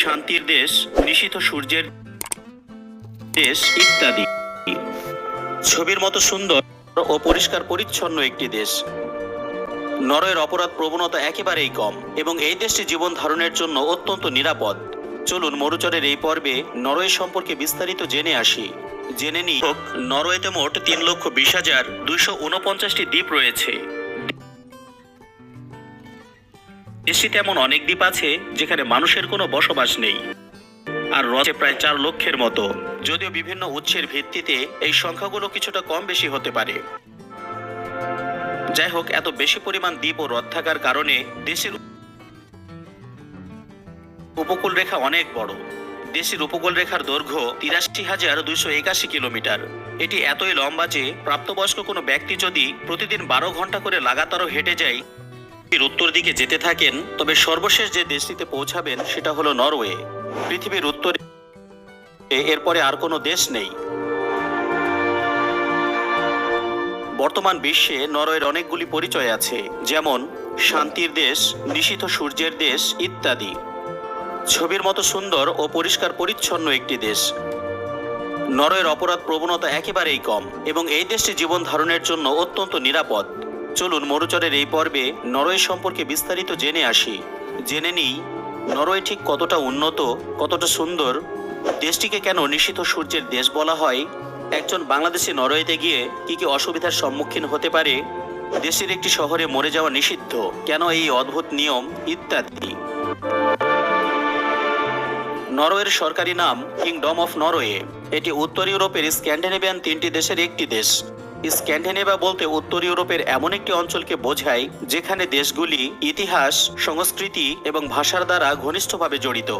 শান্তির দেশ, নিশীথ সূর্যের দেশ ইত্যাদি। ছবির মতো সুন্দর ও পরিষ্কার পরিচ্ছন্ন একটি দেশ। নরওয়ের অপরাধ প্রবণতা একেবারেই কম এবং এই দেশটি জীবন ধারণের জন্য অত্যন্ত নিরাপদ। চলুন মরুচরের এই পর্বে নরওয়ে সম্পর্কে বিস্তারিত জেনে আসি। জেনে নিই, নরওয়েতে মোট 3,20,249টি দ্বীপ রয়েছে। দেশটিতে এমন অনেক দ্বীপ আছে যেখানে মানুষের কোনো বসবাস নেই, আর রয়েছে প্রায় 4 লক্ষের মতো। যদিও বিভিন্ন উৎসের ভিত্তিতে এই সংখ্যাগুলো কিছুটা কম বেশি হতে পারে। যাই হোক, এত বেশি পরিমাণ দ্বীপ ও হ্রদ থাকার কারণে দেশের উপকূল রেখা অনেক বড়। দেশের উপকূল রেখার দৈর্ঘ্য 83,281 কিলোমিটার। এটি এতই লম্বা যে প্রাপ্তবয়স্ক কোনো ব্যক্তি যদি প্রতিদিন 12 ঘন্টা করে লাগাতার হেঁটে যায়, উত্তর দিকে যেতে থাকেন, তবে সর্বশেষ যে দেশটিতে পৌঁছাবেন সেটা হলো নরওয়ে। পৃথিবীর উত্তরে এরপরে আর কোনো দেশ নেই। বর্তমান বিশ্বে নরওয়ের অনেকগুলি পরিচয় আছে, যেমন শান্তির দেশ, নিশীথ সূর্যের দেশ ইত্যাদি। ছবির মতো সুন্দর ও পরিষ্কার পরিচ্ছন্ন একটি দেশ। নরওয়ের অপরাধ প্রবণতা একেবারেই কম এবং এই দেশটি জীবন ধারণের জন্য অত্যন্ত নিরাপদ। চলুন মরুচরের এই পর্বে নরওয়ে সম্পর্কে বিস্তারিত জেনে আসি। জেনে নিই, নরওয়ে ঠিক কতটা উন্নত, কতটা সুন্দর, দেশটিকে কেন নিশীথ সূর্যের দেশ বলা হয়, একজন বাংলাদেশি নরওয়েতে গিয়ে কি কি অসুবিধার সম্মুখীন হতে পারে, দেশের একটি শহরে মরে যাওয়া নিষিদ্ধ, কেন এই অদ্ভুত নিয়ম ইত্যাদি। নরওয়ের সরকারি নাম কিংডম অফ নরওয়ে। এটি উত্তর ইউরোপের স্ক্যান্ডিনেভিয়ান 3টি দেশের একটি দেশ। স্ক্যান্ডিনেভিয়া বলতে উত্তর ইউরোপের এমন একটি অঞ্চলকে বোঝায় যেখানে দেশগুলি ইতিহাস, সংস্কৃতি এবং ভাষার দ্বারা ঘনিষ্ঠভাবে জড়িত।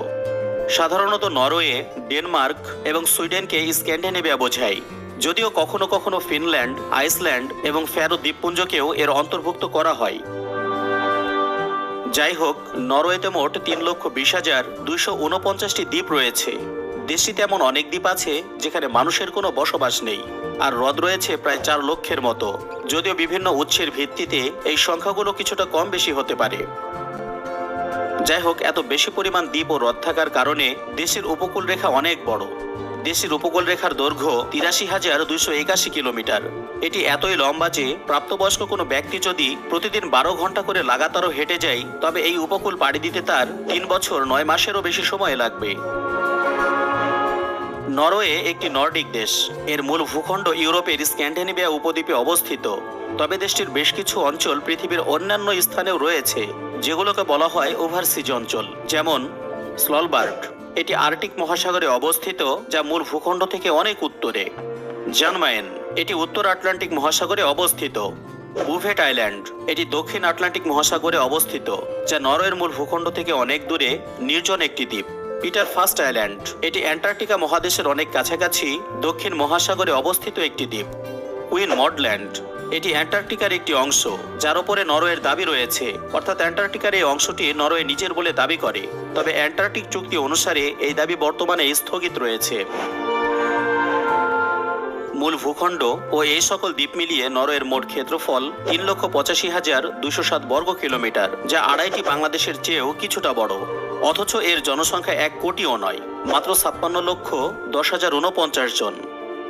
সাধারণত নরওয়ে, ডেনমার্ক এবং সুইডেনকে স্ক্যান্ডিনেভিয়া বোঝায়, যদিও কখনো কখনো ফিনল্যান্ড, আইসল্যান্ড এবং ফ্যারো দ্বীপপুঞ্জকেও এর অন্তর্ভুক্ত করা হয়। যাই হোক, নরওয়েতে মোট 3,20,249টি দ্বীপ রয়েছে। দেশটিতে এমন অনেক দ্বীপ আছে যেখানে মানুষের কোনো বসবাস নেই, আর হ্রদ রয়েছে প্রায় 4 লক্ষের মতো। যদিও বিভিন্ন উৎসের ভিত্তিতে এই সংখ্যাগুলো কিছুটা কম বেশি হতে পারে। যাই হোক, এত বেশি পরিমাণ দ্বীপ ও হ্রদ থাকার কারণে দেশের উপকূল রেখা অনেক বড়। দেশের উপকূল রেখার দৈর্ঘ্য 83,281 কিলোমিটার। এটি এতই লম্বা যে প্রাপ্তবয়স্ক কোনো ব্যক্তি যদি প্রতিদিন 12 ঘন্টা করে লাগাতার হেঁটে যায়, তবে এই উপকূল পাড়ি দিতে তার 3 বছর 9 মাসেরও বেশি সময় লাগবে। নরওয়ে একটি নর্ডিক দেশ। এর মূল ভূখণ্ড ইউরোপের স্ক্যান্ডিনেভিয়া উপদ্বীপে অবস্থিত। তবে দেশটির বেশ কিছু অঞ্চল পৃথিবীর অন্যান্য স্থানেও রয়েছে, যেগুলোকে বলা হয় ওভারসিজ অঞ্চল, যেমন স্ললবার্ড। এটি আর্কটিক মহাসাগরে অবস্থিত, যা মূল ভূখণ্ড থেকে অনেক উত্তরে। জানমায়েন, এটি উত্তর আটলান্টিক মহাসাগরে অবস্থিত। বুভেট আইল্যান্ড, এটি দক্ষিণ আটলান্টিক মহাসাগরে অবস্থিত, যা নরওয়ের মূল ভূখণ্ড থেকে অনেক দূরে, নির্জন একটি দ্বীপ। পিটার ফার্স্ট আইল্যান্ড, এটি অ্যান্টার্কটিকা মহাদেশের অনেক কাছাকাছি দক্ষিণ মহাসাগরে অবস্থিত একটি দ্বীপ। কুইন মডল্যান্ড, এটি অ্যান্টার্কটিকার একটি অংশ, যার উপরে নরওয়ের দাবি রয়েছে, অর্থাৎ অ্যান্টার্কটিকার এই অংশটি নরওয়ে নিজের বলে দাবি করে, তবে অ্যান্টার্কটিক চুক্তি অনুসারে এই দাবি বর্তমানে স্থগিত রয়েছে। মূল ভূখণ্ড ও এই সকল দ্বীপ মিলিয়ে নরওয়ের মোট ক্ষেত্রফল 3,85,207 বর্গ কিলোমিটার, যা 2.5টি বাংলাদেশের চেয়েও কিছুটা বড়। অথচ এর জনসংখ্যা 1 কোটিও নয়, মাত্র 56,10,049 জন।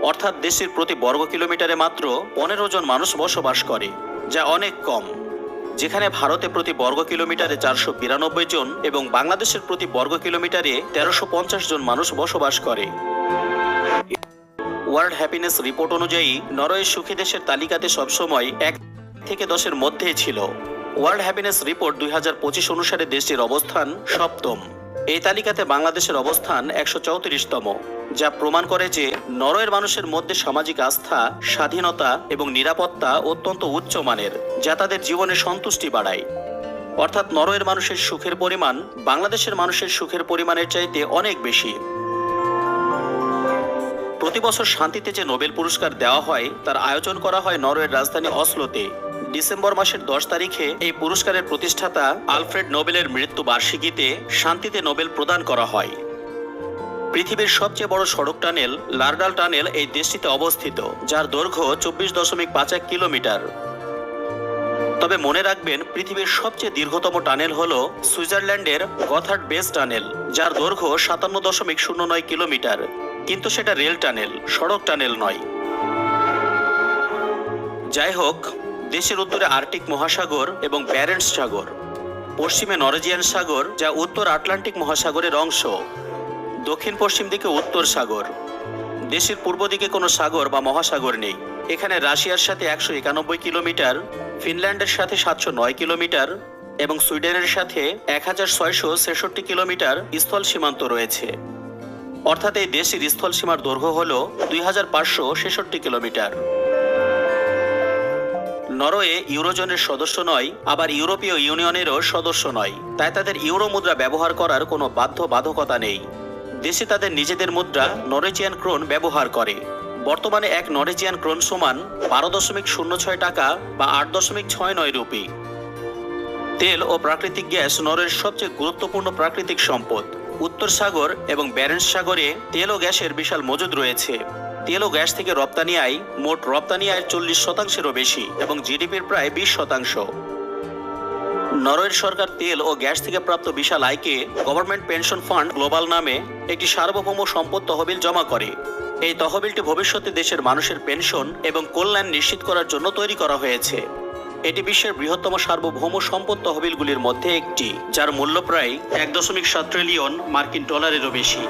অর্থাৎ দেশের প্রতি বর্গ কিলোমিটারে মাত্র 15 জন মানুষ বসবাস করে, যা অনেক কম। যেখানে ভারতে প্রতি বর্গ কিলোমিটারে 492 জন এবং বাংলাদেশের প্রতি বর্গ কিলোমিটারে 1350 জন মানুষ বসবাস করে। ওয়ার্ল্ড হ্যাপিনেস রিপোর্ট অনুযায়ী নরওয়ে সুখী দেশের তালিকাতে সবসময় 1 থেকে 10-এর মধ্যেই ছিল। ওয়ার্ল্ড হ্যাপিনেস রিপোর্ট 2025 অনুসারে দেশটির অবস্থান 7ম। এই তালিকাতে বাংলাদেশের অবস্থান 134তম, যা প্রমাণ করে যে নরওয়ের মানুষের মধ্যে সামাজিক আস্থা, স্বাধীনতা এবং নিরাপত্তা অত্যন্ত উচ্চমানের, যা তাদের জীবনে সন্তুষ্টি বাড়ায়। অর্থাৎ নরওয়ের মানুষের সুখের পরিমাণ বাংলাদেশের মানুষের সুখের পরিমাণের চাইতে অনেক বেশি। প্রতি বছর শান্তিতে যে নোবেল পুরস্কার দেওয়া হয়, তার আয়োজন করা হয় নরওয়ের রাজধানী অসলোতে। ডিসেম্বর মাসের 10 তারিখে এই পুরস্কারের প্রতিষ্ঠাতা আলফ্রেড নোবেলের মৃত্যু বার্ষিকীতে শান্তিতে নোবেল প্রদান করা হয়। পৃথিবীর সবচেয়ে বড় সড়ক টানেল লারডাল টানেল এই দেশটিতে অবস্থিত, যার দৈর্ঘ্য 24.51 কিলোমিটার। তবে মনে রাখবেন, পৃথিবীর সবচেয়ে দীর্ঘতম টানেল হল সুইজারল্যান্ডের গথার্ড বেস টানেল, যার দৈর্ঘ্য 57.09 কিলোমিটার। কিন্তু সেটা রেল টানেল, সড়ক টানেল নয়। যাই হোক, দেশের উত্তরে আর্কটিক মহাসাগর এবং ব্যারেন্টস সাগর, পশ্চিমে নরওয়েজিয়ান সাগর যা উত্তর আটলান্টিক মহাসাগরের অংশ, দক্ষিণ পশ্চিম দিকে উত্তর সাগর। দেশের পূর্ব দিকে কোনো সাগর বা মহাসাগর নেই। এখানে রাশিয়ার সাথে 191 কিলোমিটার, ফিনল্যান্ডের সাথে 709 কিলোমিটার এবং সুইডেনের সাথে 1666 কিলোমিটার স্থল সীমান্ত রয়েছে। অর্থাৎ এই দেশের স্থল সীমার দৈর্ঘ্য হল 2566 কিলোমিটার। নরওয়ে ইউরোজোনের সদস্য নয়, আবার ইউরোপীয় ইউনিয়নেরও সদস্য নয়, তাই তাদের ইউরো মুদ্রা ব্যবহার করার কোনো বাধ্যবাধকতা নেই। দেশে তাদের নিজেদের মুদ্রা নরওয়েজিয়ান ক্রোন ব্যবহার করে। বর্তমানে এক নরওয়েজিয়ান ক্রোন সমান 12.06 টাকা বা 8.69 রুপি। তেল ও প্রাকৃতিক গ্যাস নরওয়ের সবচেয়ে গুরুত্বপূর্ণ প্রাকৃতিক সম্পদ। উত্তর সাগর এবং ব্যারেন্টস সাগরে তেল ও গ্যাসের বিশাল মজুদ রয়েছে। তেল ও গ্যাস থেকে রপ্তানি আয় মোট রপ্তানি আয়ের 40%-এরও বেশি এবং জিডিপির প্রায় 20%। নরওয়ের সরকার তেল ও গ্যাস থেকে প্রাপ্ত বিশাল আয়কে গভর্নমেন্ট পেনশন ফান্ড গ্লোবাল নামে একটি সার্বভৌম সম্পদ তহবিল জমা করে। এই তহবিলটি ভবিষ্যতে দেশের মানুষের পেনশন এবং কল্যাণ নিশ্চিত করার জন্য তৈরি করা হয়েছে। এটি বিশ্বের বৃহত্তম সার্বভৌম সম্পদ তহবিলগুলির মধ্যে একটি, যার মূল্য প্রায় 1.7 ট্রিলিয়ন মার্কিন ডলারেরও বেশি।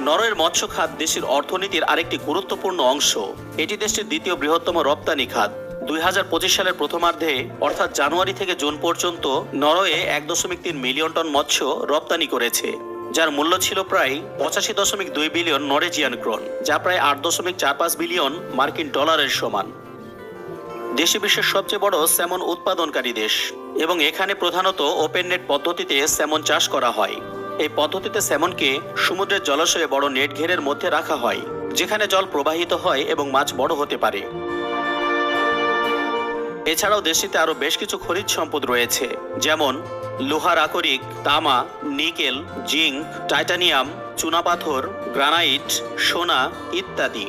নরওয়ের মৎস্য খাত দেশের অর্থনীতির আরেকটি গুরুত্বপূর্ণ অংশ। এটি দেশের দ্বিতীয় বৃহত্তম রপ্তানি খাত। 2025 সালের প্রথমার্ধে অর্থাৎ জানুয়ারি থেকে জুন পর্যন্ত নরওয়ে 1.3 মিলিয়ন টন মৎস্য রপ্তানি করেছে, যার মূল্য ছিল প্রায় 85.2 বিলিয়ন নরওয়েজিয়ান ক্রোন, যা প্রায় 8.45 বিলিয়ন মার্কিন ডলারের সমান। দেশে বিশ্বের সবচেয়ে বড় স্যামন উৎপাদনকারী দেশ এবং এখানে প্রধানত ওপেন নেট পদ্ধতিতে স্যামন চাষ করা হয়। এই পদ্ধতিতে স্যামনকে সমুদ্রের জলাশয়ে বড় নেট ঘেরের মধ্যে রাখা হয়, যেখানে জল প্রবাহিত হয় এবং মাছ বড় হতে পারে। এছাড়াও দেশটিতে আরও বেশ কিছু খনিজ সম্পদ রয়েছে, যেমন লোহার আকরিক, তামা, নিকেল, জিঙ্ক, টাইটানিয়াম, চুনাপাথর, গ্রানাইট, সোনা ইত্যাদি।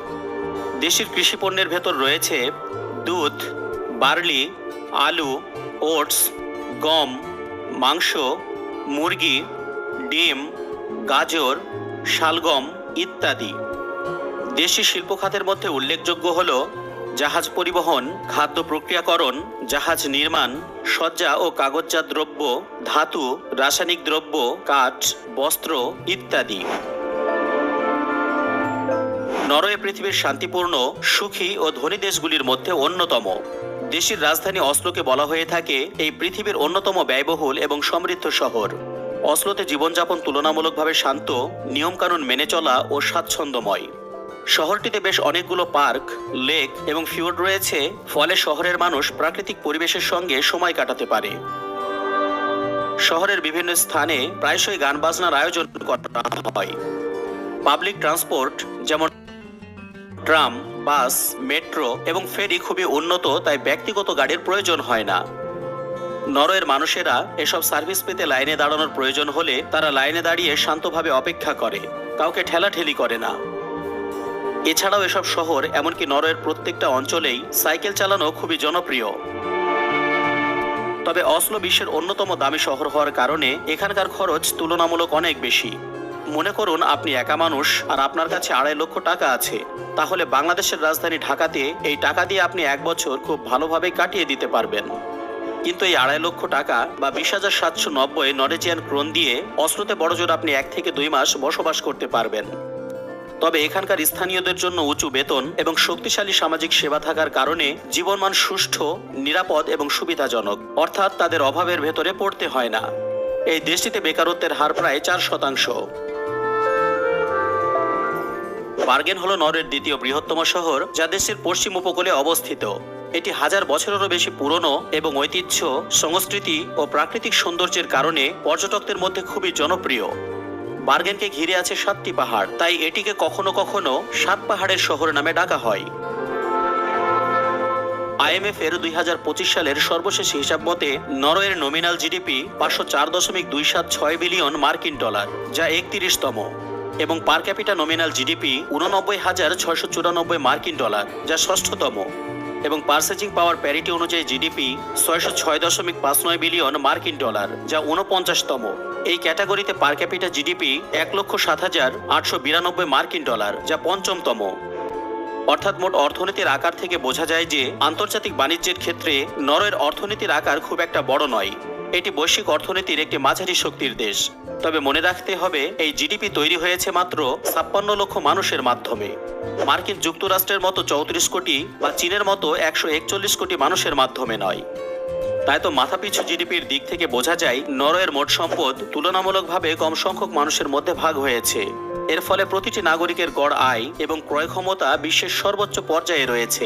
দেশের কৃষি পণ্যের ভেতর রয়েছে দুধ, বার্লি, আলু, ওটস, গম, মাংস, মুরগি, ডিম, গাজর, শালগম ইত্যাদি। দেশি শিল্প খাতের মধ্যে উল্লেখযোগ্য হল জাহাজ পরিবহন, খাদ্য প্রক্রিয়াকরণ, জাহাজ নির্মাণ, সজ্জা ও কাগজজাত দ্রব্য, ধাতু, রাসায়নিক দ্রব্য, কাঠ, বস্ত্র ইত্যাদি। নরওয়ে পৃথিবীর শান্তিপূর্ণ, সুখী ও ধনী দেশগুলির মধ্যে অন্যতম। দেশের রাজধানী অসলোকে বলা হয়ে থাকে এই পৃথিবীর অন্যতম ব্যয়বহুল এবং সমৃদ্ধ শহর। অসলোতে জীবনযাপন তুলনামূলকভাবে শান্ত, নিয়মকানুন মেনে চলা ও স্বাচ্ছন্দ্যময়। শহরটিতে বেশ অনেকগুলো পার্ক, লেক এবং ফিওর্ড রয়েছে, ফলে শহরের মানুষ প্রাকৃতিক পরিবেশের সঙ্গে সময় কাটাতে পারে। শহরের বিভিন্ন স্থানে প্রায়শই গান বাজনার আয়োজন করা হয়। পাবলিক ট্রান্সপোর্ট যেমন ট্রাম, বাস, মেট্রো এবং ফেরি খুবই উন্নত, তাই ব্যক্তিগত গাড়ির প্রয়োজন হয় না। নরওয়ের মানুষেরা এসব সার্ভিস পেতে লাইনে দাঁড়ানোর প্রয়োজন হলে তারা লাইনে দাঁড়িয়ে শান্তভাবে অপেক্ষা করে, কাউকে ঠেলাঠেলি করে না। এছাড়াও এসব শহর, এমনকি নরওয়ের প্রত্যেকটা অঞ্চলেই সাইকেল চালানো খুবই জনপ্রিয়। তবে অসলো বিশ্বের অন্যতম দামি শহর হওয়ার কারণে এখানকার খরচ তুলনামূলক অনেক বেশি। মনে করুন আপনি একা মানুষ আর আপনার কাছে 2.5 লক্ষ টাকা আছে, তাহলে বাংলাদেশের রাজধানী ঢাকাতে এই টাকা দিয়ে আপনি 1 বছর খুব ভালোভাবে কাটিয়ে দিতে পারবেন। কিন্তু এই 2.5 লক্ষ টাকা বা 20,790 নরওয়েজিয়ান ক্রোন দিয়ে অসলোতে বড়জোর আপনি 1 থেকে 2 মাস বসবাস করতে পারবেন। তবে এখানকার স্থানীয়দের জন্য উঁচু বেতন এবং শক্তিশালী সামাজিক সেবা থাকার কারণে জীবনমান সুষ্ঠু, নিরাপদ এবং সুবিধাজনক, অর্থাৎ তাদের অভাবের ভেতরে পড়তে হয় না। এই দেশটিতে বেকারত্বের হার প্রায় 4%। বার্গেন হলো নরওয়ের দ্বিতীয় বৃহত্তম শহর, যা দেশের পশ্চিম উপকূলে অবস্থিত। এটি 1000 বছরেরও বেশি পুরনো এবং ঐতিহ্য, সংস্কৃতি ও প্রাকৃতিক সৌন্দর্যের কারণে পর্যটকদের মধ্যে খুবই জনপ্রিয়। বার্গেনকে ঘিরে আছে 7টি পাহাড়, তাই এটিকে কখনো কখনো 7 পাহাড়ের শহর নামে ডাকা হয়। IMF এর 2025 সালের সর্বশেষ হিসাব মতে নরওয়ের নমিনাল জিডিপি 504.276 বিলিয়ন মার্কিন ডলার, যা 31তম, এবং পার ক্যাপিটা নমিনাল জিডিপি 89,694 মার্কিন ডলার, যা 6ষ্ঠতম। এবং পার্সেজিং পাওয়ার প্যারিটি অনুযায়ী জিডিপি 606.59 বিলিয়ন মার্কিন ডলার, যা 49তম। এই ক্যাটাগরিতে পার ক্যাপিটা জিডিপি 1,07,892 মার্কিন ডলার, যা 5মতম। অর্থাৎ মোট অর্থনীতির আকার থেকে বোঝা যায় যে আন্তর্জাতিক বাণিজ্যের ক্ষেত্রে নরওয়ের অর্থনীতির আকার খুব একটা বড় নয়। এটি বৈশ্বিক অর্থনীতির একটি মাঝারি শক্তির দেশ। তবে মনে রাখতে হবে, এই জিডিপি তৈরি হয়েছে মাত্র 56 লক্ষ মানুষের মাধ্যমে। মার্কিন যুক্তরাষ্ট্রের মতো 34 কোটি বা চীনের মতো 141 কোটি মানুষের মাধ্যমে নয়। তাই তো মাথাপিছু জিডিপির দিক থেকে বোঝা যায় নরওয়ের মোট সম্পদ তুলনামূলকভাবে কম সংখ্যক মানুষের মধ্যে ভাগ হয়েছে। এর ফলে প্রতিটি নাগরিকের গড় আয় এবং ক্রয় ক্ষমতা বিশ্বের সর্বোচ্চ পর্যায়ে রয়েছে।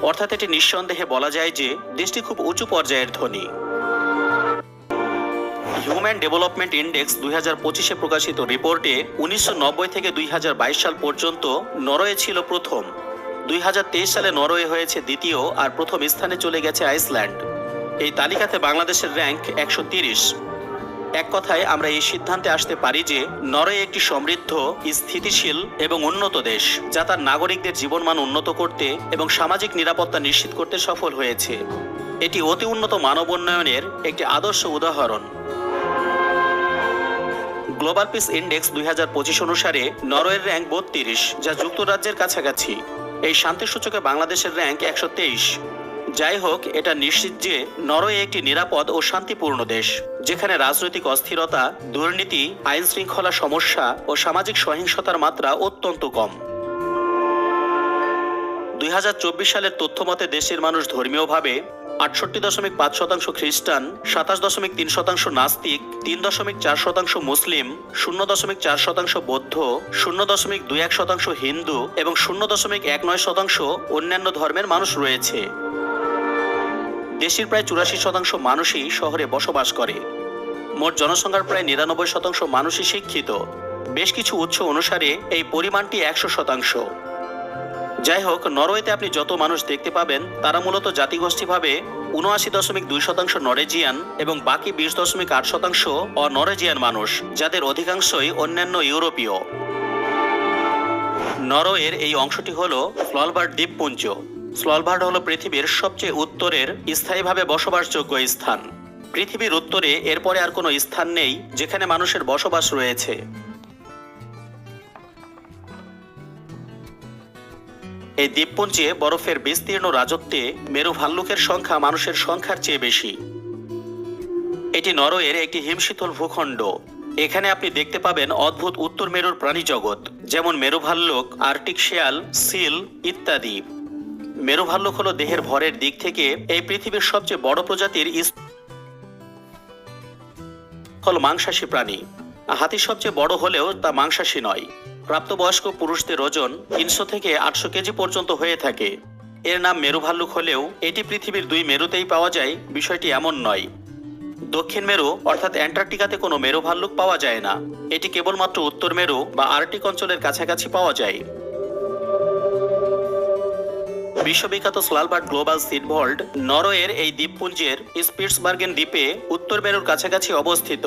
অর্থাৎ এটি নিঃসন্দেহে বলা যায় যে দেশটি খুব উঁচু পর্যায়ের ধনী। হিউম্যান ডেভেলপমেন্ট ইন্ডেক্স 2025-এ প্রকাশিত রিপোর্টে 1990 থেকে 2022 সাল পর্যন্ত নরওয়ে ছিল প্রথম। 2023 সালে নরওয়ে হয়েছে দ্বিতীয়, আর প্রথম স্থানে চলে গেছে আইসল্যান্ড। এই তালিকাতে বাংলাদেশের র্যাঙ্ক 130। এক কথায় আমরা এই সিদ্ধান্তে আসতে পারি যে নরওয়ে একটি সমৃদ্ধ, স্থিতিশীল এবং উন্নত দেশ, যা তার নাগরিকদের জীবনমান উন্নত করতে এবং সামাজিক নিরাপত্তা নিশ্চিত করতে সফল হয়েছে। এটি অতি উন্নত মানব উন্নয়নের একটি আদর্শ উদাহরণ। গ্লোবাল পিস ইন্ডেক্স 2025 অনুসারে নরওয়ের র্যাঙ্ক 32, যা যুক্তরাজ্যের কাছাকাছি। এই শান্তি সূচকে বাংলাদেশের র্যাঙ্ক 123। যাই হোক, এটা নিশ্চিত যে নরওয়ে একটি নিরাপদ ও শান্তিপূর্ণ দেশ, যেখানে রাজনৈতিক অস্থিরতা, দুর্নীতি, আইন শৃঙ্খলা সমস্যা ও সামাজিক সহিংসতার মাত্রা অত্যন্ত কম। 2024 সালের তথ্য মতে দেশের মানুষ ধর্মীয়ভাবে 68.5% খ্রিস্টান, 27.3% নাস্তিক, 3.4% মুসলিম, 0.4% বৌদ্ধ, 0.21% হিন্দু এবং 0.19% অন্যান্য ধর্মের মানুষ রয়েছে। দেশের প্রায় 84% মানুষই শহরে বসবাস করে। মোট জনসংখ্যার প্রায় 99% মানুষই শিক্ষিত। বেশ কিছু উৎস অনুসারে এই পরিমাণটি 100%। যাই হোক, নরওয়েতে আপনি যত মানুষ দেখতে পাবেন তারা মূলত জাতিগোষ্ঠীভাবে 79.2% নরওয়েজিয়ান এবং বাকি 20.8% অনরওয়েজিয়ান মানুষ, যাদের অধিকাংশই অন্যান্য ইউরোপীয়। নরওয়ের এই অংশটি হল স্ললবার্ড দ্বীপপুঞ্জ। স্ললবার্ড হল পৃথিবীর সবচেয়ে উত্তরের স্থায়ীভাবে বসবাসযোগ্য স্থান। পৃথিবীর উত্তরে এরপরে আর কোনো স্থান নেই যেখানে মানুষের বসবাস রয়েছে। এই দ্বীপপুঞ্জে বরফের বিস্তীর্ণ রাজত্বে মেরু ভাল্লুকের সংখ্যা মানুষের সংখ্যার চেয়ে বেশি। এটি নরওয়ের একটি হিমশীতল ভূখণ্ড। এখানে আপনি দেখতে পাবেন অদ্ভুত উত্তর মেরুর প্রাণী জগৎ, যেমন মেরু ভাল্লুক, আর্কটিক শেয়াল, সিল ইত্যাদি। মেরু ভাল্লুক হলো দেহের ভরের দিক থেকে এই পৃথিবীর সবচেয়ে বড় প্রজাতির স্থল মাংসাশী প্রাণী। হাতি সবচেয়ে বড় হলেও তা মাংসাশী নয়। প্রাপ্তবয়স্ক পুরুষদের ওজন 300 থেকে 800 কেজি পর্যন্ত হয়ে থাকে। এর নাম মেরু ভাল্লুক হলেও এটি পৃথিবীর 2 মেরুতেই পাওয়া যায়, বিষয়টি এমন নয়। দক্ষিণ মেরু অর্থাৎ অ্যান্টার্কটিকাতে কোনো মেরু ভাল্লুক পাওয়া যায় না। এটি কেবলমাত্র উত্তর মেরু বা আর্কটিক অঞ্চলের কাছাকাছি পাওয়া যায়। বিশ্ববিখ্যাত স্লালবার্ড গ্লোবাল সিড ভল্ট নরওয়ের এই দ্বীপপুঞ্জের স্পিটসবার্গেন দ্বীপে উত্তর মেরুর কাছাকাছি অবস্থিত।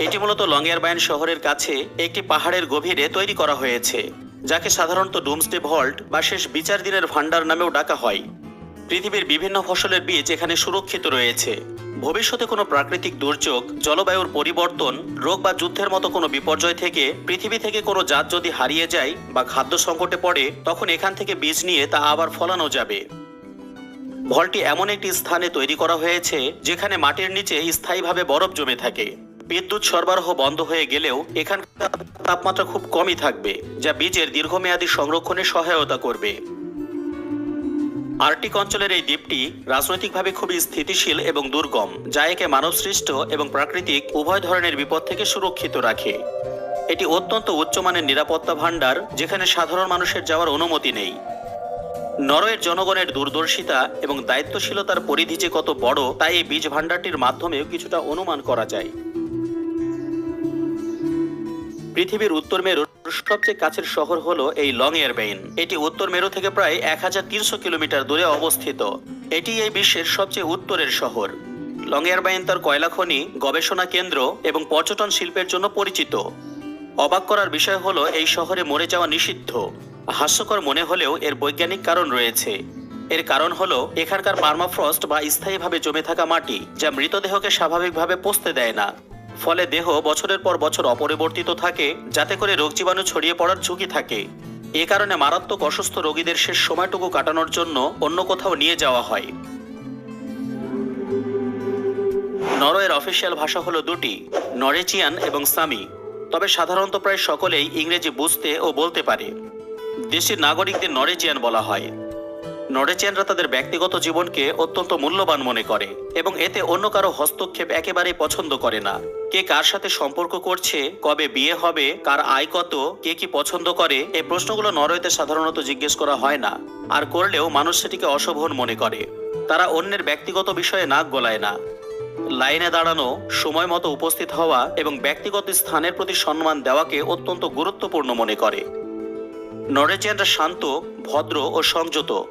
এটি মূলত লংয়ারবাইন শহরের কাছে একটি পাহাড়ের গভীরে তৈরি করা হয়েছে, যাকে সাধারণত ডুমসডে ভল্ট বা শেষ বিচার দিনের ভান্ডার নামেও ডাকা হয়। পৃথিবীর বিভিন্ন ফসলের বীজ এখানে সুরক্ষিত রয়েছে। ভবিষ্যতে কোনো প্রাকৃতিক দুর্যোগ, জলবায়ুর পরিবর্তন, রোগ বা যুদ্ধের মতো কোনো বিপর্যয় থেকে পৃথিবী থেকে কোনো জাত যদি হারিয়ে যায় বা খাদ্য সংকটে পড়ে, তখন এখান থেকে বীজ নিয়ে তা আবার ফলানো যাবে। ভল্টটি এমন একটি স্থানে তৈরি করা হয়েছে যেখানে মাটির নিচে স্থায়ীভাবে বরফ জমে থাকে। বিদ্যুৎ সরবরাহ বন্ধ হয়ে গেলেও এখানকার তাপমাত্রা খুব কমই থাকবে, যা বীজের দীর্ঘমেয়াদী সংরক্ষণে সহায়তা করবে। আর্কটিক অঞ্চলের এই দ্বীপটি রাজনৈতিকভাবে খুবই স্থিতিশীল এবং দুর্গম, যা একে মানবসৃষ্ট এবং প্রাকৃতিক উভয় ধরনের বিপদ থেকে সুরক্ষিত রাখে। এটি অত্যন্ত উচ্চমানের নিরাপত্তা ভাণ্ডার, যেখানে সাধারণ মানুষের যাওয়ার অনুমতি নেই। নরওয়ের জনগণের দূরদর্শিতা এবং দায়িত্বশীলতার পরিধি যে কত বড়, তাই এই বীজ ভাণ্ডারটির মাধ্যমেও কিছুটা অনুমান করা যায়। পৃথিবীর উত্তর মেরুর সবচেয়ে কাছের শহর হলো এই লংয়ারবাইন। এটি উত্তর মেরু থেকে প্রায় 1300 কিলোমিটার দূরে অবস্থিত। এটি এই বিশ্বের সবচেয়ে উত্তরের শহর। লংয়ারবাইন তার কয়লা খনি, গবেষণা কেন্দ্র এবং পর্যটন শিল্পের জন্য পরিচিত। অবাক করার বিষয় হলো এই শহরে মরে যাওয়া নিষিদ্ধ। হাস্যকর মনে হলেও এর বৈজ্ঞানিক কারণ রয়েছে। এর কারণ হলো এখানকার পার্মাফ্রস্ট বা স্থায়ীভাবে জমে থাকা মাটি, যা মৃতদেহকে স্বাভাবিকভাবে পচতে দেয় না। ফলে দেহ বছরের পর বছর অপরিবর্তিত থাকে, যাতে করে রোগ জীবাণু ছড়িয়ে পড়ার ঝুঁকি থাকে। এ কারণে মারাত্মক অসুস্থ রোগীদের শেষ সময়টুকু কাটানোর জন্য অন্য কোথাও নিয়ে যাওয়া হয়। নরওয়ের অফিসিয়াল ভাষা হলো দুটি, নরওয়েজিয়ান এবং সামি। তবে সাধারণত প্রায় সকলেই ইংরেজি বুঝতে ও বলতে পারে। দেশটির নাগরিকদের নরওয়েজিয়ান বলা হয়। নরওয়েজিয়ানরা তাদের ব্যক্তিগত জীবনকে অত্যন্ত মূল্যবান মনে করে এবং এতে অন্য কারো হস্তক্ষেপ একেবারেই পছন্দ করে না। কে কার সাথে সম্পর্ক করছে, কবে বিয়ে হবে, কার আয় কত, কে কি পছন্দ করে, এই প্রশ্নগুলো নরওয়েতে সাধারণত জিজ্ঞেস করা হয় না। আর করলেও মানুষ সেটিকে অশোভন মনে করে। তারা অন্যের ব্যক্তিগত বিষয়ে নাক গলায় না। লাইনে দাঁড়ানো, সময় মতো উপস্থিত হওয়া এবং ব্যক্তিগত স্থানের প্রতি সম্মান দেওয়াকে অত্যন্ত গুরুত্বপূর্ণ মনে করে। নরওয়েজিয়ানরা শান্ত, ভদ্র ও সংযত।